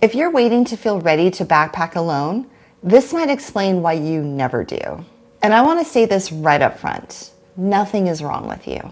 If you're waiting to feel ready to backpack alone, this might explain why you never do. And I want to say this right up front. Nothing is wrong with you.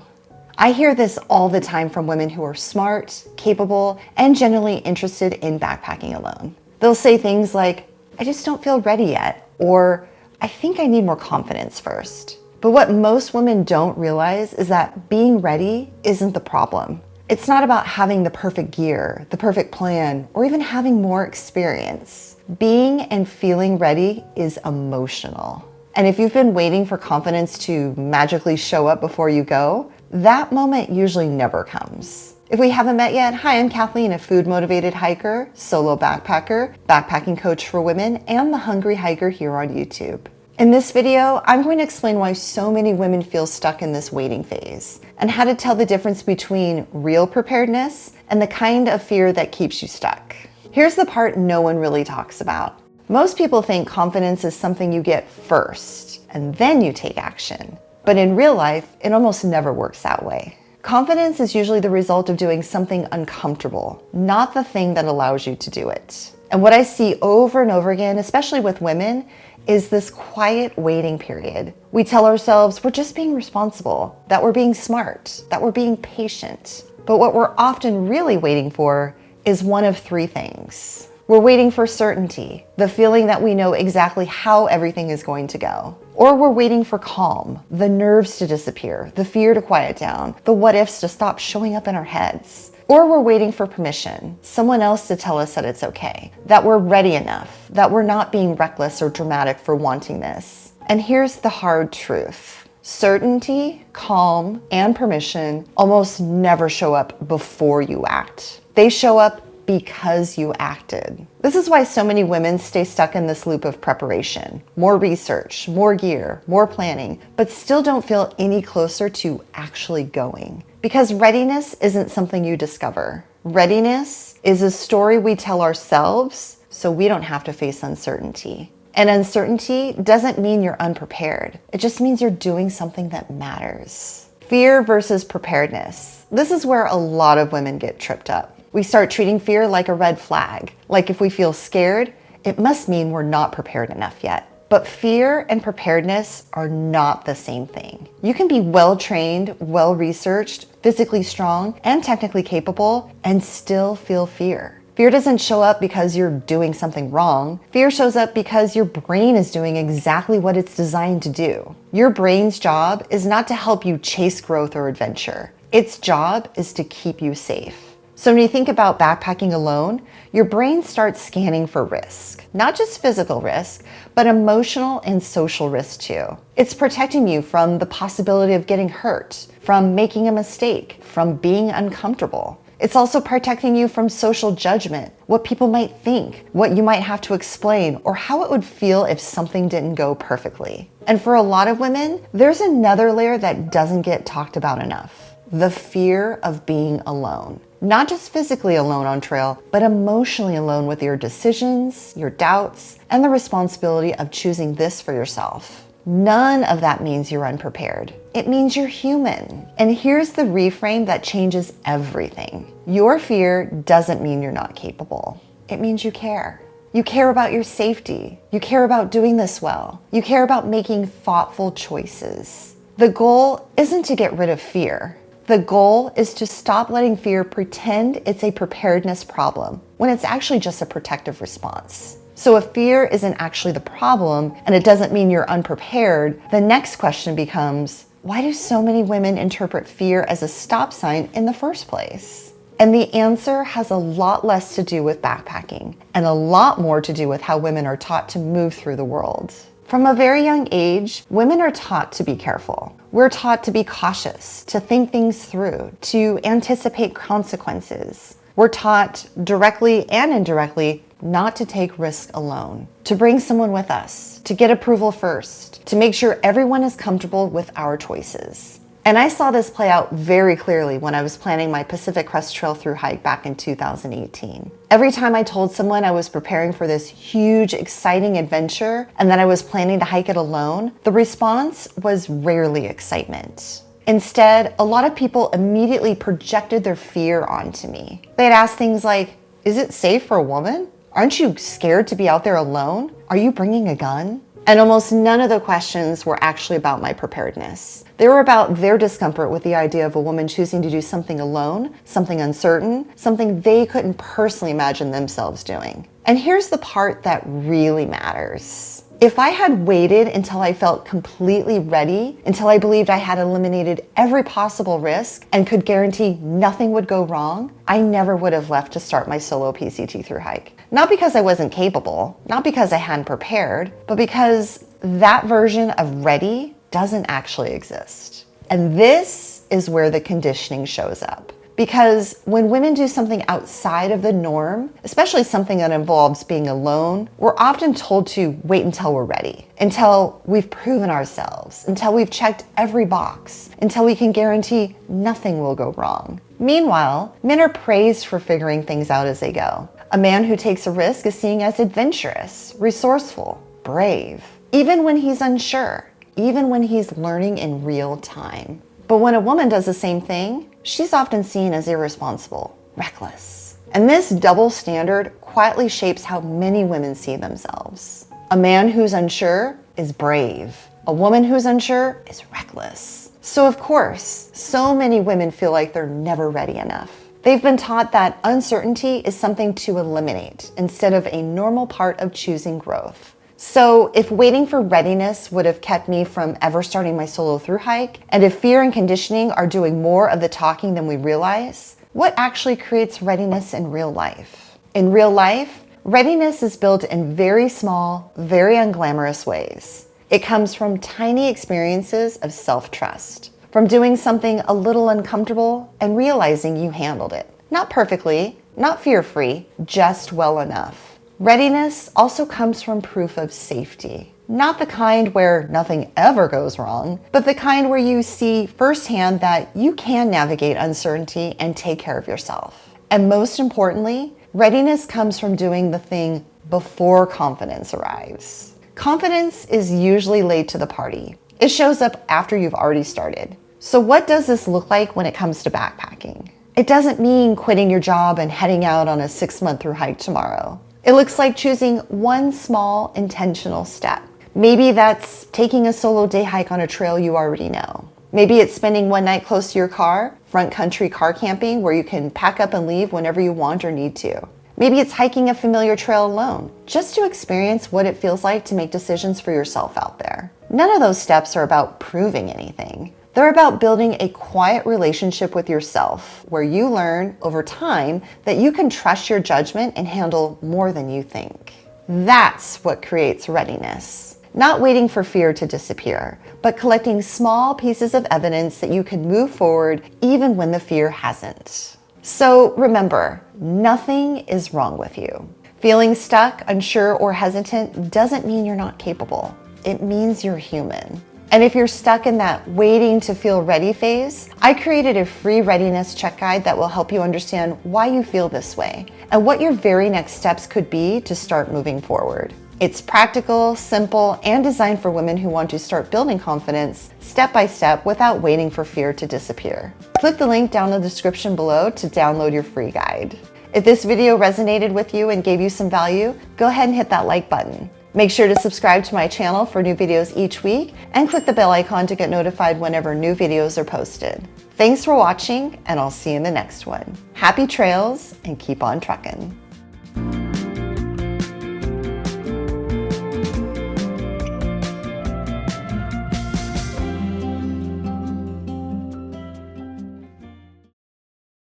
I hear this all the time from women who are smart, capable, and genuinely interested in backpacking alone. They'll say things like, I just don't feel ready yet, or I think I need more confidence first. But what most women don't realize is that being ready isn't the problem. It's not about having the perfect gear, the perfect plan, or even having more experience. Being and feeling ready is emotional. And if you've been waiting for confidence to magically show up before you go, that moment usually never comes. If we haven't met yet, hi, I'm Kathleen, a food-motivated hiker, solo backpacker, backpacking coach for women, and the hungry hiker here on YouTube. In this video, I'm going to explain why so many women feel stuck in this waiting phase and how to tell the difference between real preparedness and the kind of fear that keeps you stuck. Here's the part no one really talks about. Most people think confidence is something you get first and then you take action. But in real life, it almost never works that way. Confidence is usually the result of doing something uncomfortable, not the thing that allows you to do it. And what I see over and over again, especially with women, is this quiet waiting period. We tell ourselves we're just being responsible, that we're being smart, that we're being patient. But what we're often really waiting for is one of three things. We're waiting for certainty, the feeling that we know exactly how everything is going to go. Or we're waiting for calm, the nerves to disappear, the fear to quiet down, the what ifs to stop showing up in our heads. Or we're waiting for permission, someone else to tell us that it's okay, that we're ready enough, that we're not being reckless or dramatic for wanting this. And here's the hard truth. Certainty, calm, and permission almost never show up before you act. They show up because you acted. This is why so many women stay stuck in this loop of preparation, more research, more gear, more planning, but still don't feel any closer to actually going. Because readiness isn't something you discover. Readiness is a story we tell ourselves so we don't have to face uncertainty. And uncertainty doesn't mean you're unprepared. It just means you're doing something that matters. Fear versus preparedness. This is where a lot of women get tripped up. We start treating fear like a red flag. Like if we feel scared, it must mean we're not prepared enough yet. But fear and preparedness are not the same thing. You can be well-trained, well-researched, physically strong, and technically capable, and still feel fear. Fear doesn't show up because you're doing something wrong. Fear shows up because your brain is doing exactly what it's designed to do. Your brain's job is not to help you chase growth or adventure. Its job is to keep you safe. So when you think about backpacking alone, your brain starts scanning for risk. Not just physical risk, but emotional and social risk too. It's protecting you from the possibility of getting hurt, from making a mistake, from being uncomfortable. It's also protecting you from social judgment, what people might think, what you might have to explain, or how it would feel if something didn't go perfectly. And for a lot of women, there's another layer that doesn't get talked about enough. The fear of being alone. Not just physically alone on trail, but emotionally alone with your decisions, your doubts, and the responsibility of choosing this for yourself. None of that means you're unprepared. It means you're human. And here's the reframe that changes everything. Your fear doesn't mean you're not capable. It means you care. You care about your safety. You care about doing this well. You care about making thoughtful choices. The goal isn't to get rid of fear. The goal is to stop letting fear pretend it's a preparedness problem when it's actually just a protective response. So if fear isn't actually the problem and it doesn't mean you're unprepared, the next question becomes, why do so many women interpret fear as a stop sign in the first place? And the answer has a lot less to do with backpacking and a lot more to do with how women are taught to move through the world. From a very young age, women are taught to be careful. We're taught to be cautious, to think things through, to anticipate consequences. We're taught directly and indirectly not to take risk alone, to bring someone with us, to get approval first, to make sure everyone is comfortable with our choices. And I saw this play out very clearly when I was planning my Pacific Crest Trail through hike back in 2018. Every time I told someone I was preparing for this huge, exciting adventure and that I was planning to hike it alone, the response was rarely excitement. Instead, a lot of people immediately projected their fear onto me. They'd ask things like, is it safe for a woman? Aren't you scared to be out there alone? Are you bringing a gun? And almost none of the questions were actually about my preparedness. They were about their discomfort with the idea of a woman choosing to do something alone, something uncertain, something they couldn't personally imagine themselves doing. And here's the part that really matters. If I had waited until I felt completely ready, until I believed I had eliminated every possible risk and could guarantee nothing would go wrong, I never would have left to start my solo PCT through hike. Not because I wasn't capable, not because I hadn't prepared, but because that version of ready doesn't actually exist. And this is where the conditioning shows up. Because when women do something outside of the norm, especially something that involves being alone, we're often told to wait until we're ready, until we've proven ourselves, until we've checked every box, until we can guarantee nothing will go wrong. Meanwhile, men are praised for figuring things out as they go. A man who takes a risk is seen as adventurous, resourceful, brave, even when he's unsure, even when he's learning in real time. But when a woman does the same thing, she's often seen as irresponsible, reckless. And this double standard quietly shapes how many women see themselves. A man who's unsure is brave. A woman who's unsure is reckless. So of course, so many women feel like they're never ready enough. They've been taught that uncertainty is something to eliminate instead of a normal part of choosing growth. So if waiting for readiness would have kept me from ever starting my solo through hike, and if fear and conditioning are doing more of the talking than we realize, what actually creates readiness in real life? In real life, readiness is built in very small, very unglamorous ways. It comes from tiny experiences of self-trust, from doing something a little uncomfortable and realizing you handled it. Not perfectly, not fear-free, just well enough. Readiness also comes from proof of safety. Not the kind where nothing ever goes wrong, but the kind where you see firsthand that you can navigate uncertainty and take care of yourself. And most importantly, readiness comes from doing the thing before confidence arrives. Confidence is usually late to the party. It shows up after you've already started. So what does this look like when it comes to backpacking? It doesn't mean quitting your job and heading out on a 6-month through hike tomorrow. It looks like choosing one small intentional step. Maybe that's taking a solo day hike on a trail you already know. Maybe it's spending one night close to your car, front country car camping where you can pack up and leave whenever you want or need to. Maybe it's hiking a familiar trail alone, just to experience what it feels like to make decisions for yourself out there. None of those steps are about proving anything. They're about building a quiet relationship with yourself where you learn over time that you can trust your judgment and handle more than you think. That's what creates readiness. Not waiting for fear to disappear, but collecting small pieces of evidence that you can move forward even when the fear hasn't. So remember, nothing is wrong with you. Feeling stuck, unsure, or hesitant doesn't mean you're not capable. It means you're human. And if you're stuck in that waiting to feel ready phase, I created a free readiness check guide that will help you understand why you feel this way and what your very next steps could be to start moving forward. It's practical, simple, and designed for women who want to start building confidence step by step without waiting for fear to disappear. Click the link down in the description below to download your free guide. If this video resonated with you and gave you some value, go ahead and hit that like button. Make sure to subscribe to my channel for new videos each week and click the bell icon to get notified whenever new videos are posted. Thanks for watching, and I'll see you in the next one. Happy trails and keep on trucking.